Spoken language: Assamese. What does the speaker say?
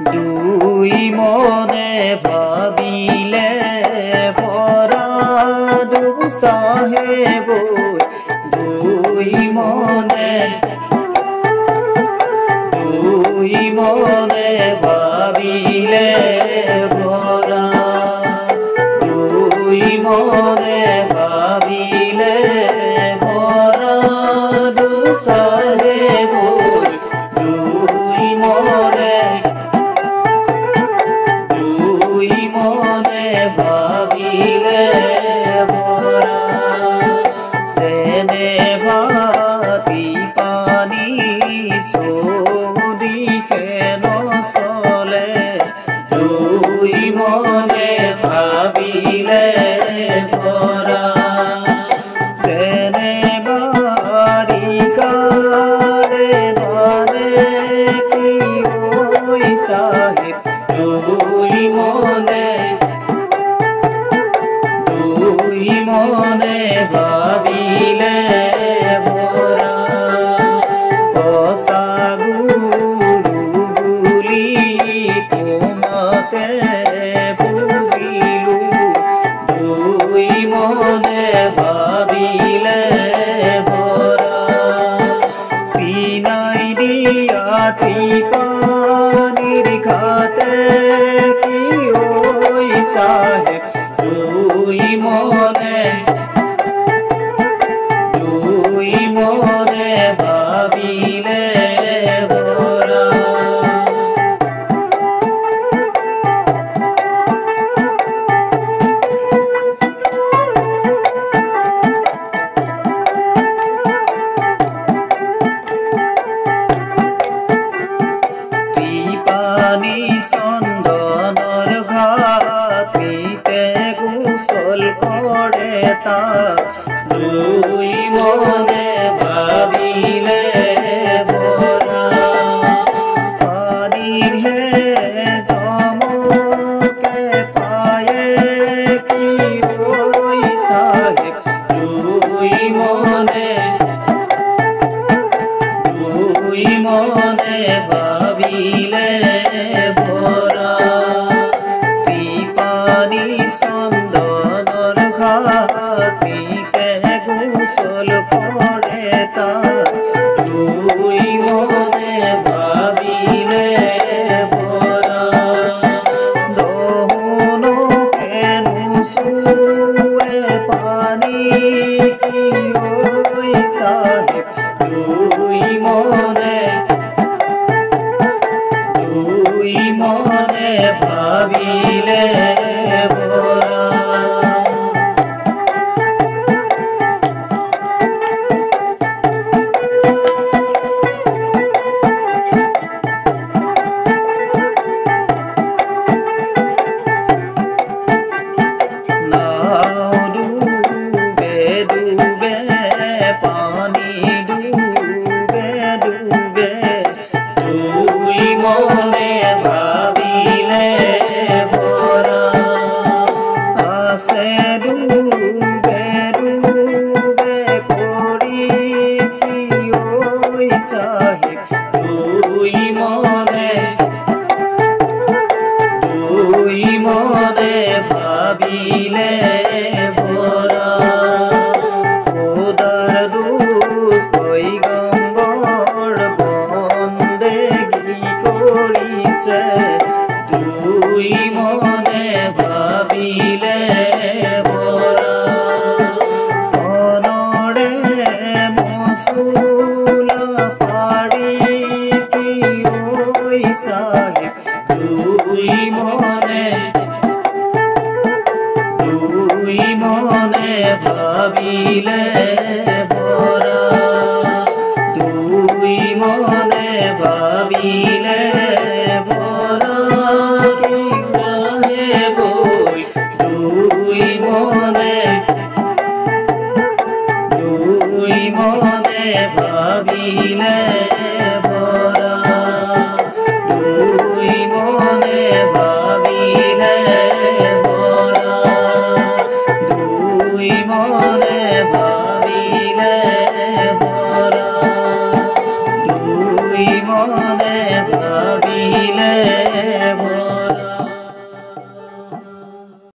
দুই মনে ভাবিলে ভরা দুসাহে বই দুই মনে ভাবিলে ভরা দুই মনে ভাবিলে ভরা দুসাহে বই দুই মনে ভাবিলে ভরা যেনে ভাতি পানী চৌদিশে নচলে দুই মনে ভাবিলে ভৰা যেনে বাৰিষাৰে ধৰে কি ঐ চাহিব দুই মনে ভাবিলে ভৰা সঁচা গুৰু বুলি তোমাতে বুজিলো দুই মনে ভাবিলে ভৰা চিনাই দিয়া পানীৰ ঘাটে কি ঐ চাহিব দুই মনে ভাবিলে ভৰা কৃপানী চন্দনৰ ঘাটিতে গোচল কৰে তাক দুই মনে ভাবিলে ভৰা পানীৰহে জমকে পায়ে কি ঐ চাহিব দুই মনে ভাবিলে ভৰা কৃপানী চন্দনৰ ঘাটিতে গোচল কৰে তাক দুই মনে ভাবিলে ভৰা দহনকে নুচুৱে পানী কি ঐ চাহিব দুই মনে ভাবিলে ভৰা নাও ডুবে ডুবে পানী ডুবে ডুবে দুই মনে ভাবিলে ভৰা আছে ডুবে ডুবে কৰি কি ঐ চাহিব দুই মনে ভাবিলে ভৰা খোদাৰ দোষ পৈগম্বৰ বন্দেগী কৰিছে দুই মনে ভাবিলে ভৰা তনৰে মচুলা পাৰি কি ঐ চাহিব দুই মনে ভাবিলে ভৰা দুই মনে ভাবিলে ভৰা কি চাহিব দুই মনে ভাবিলে ভৰা দুই মনে ভাবিলে ভৰা দুই মনে ভাবিলে ভৰা দুই মনে ভাবি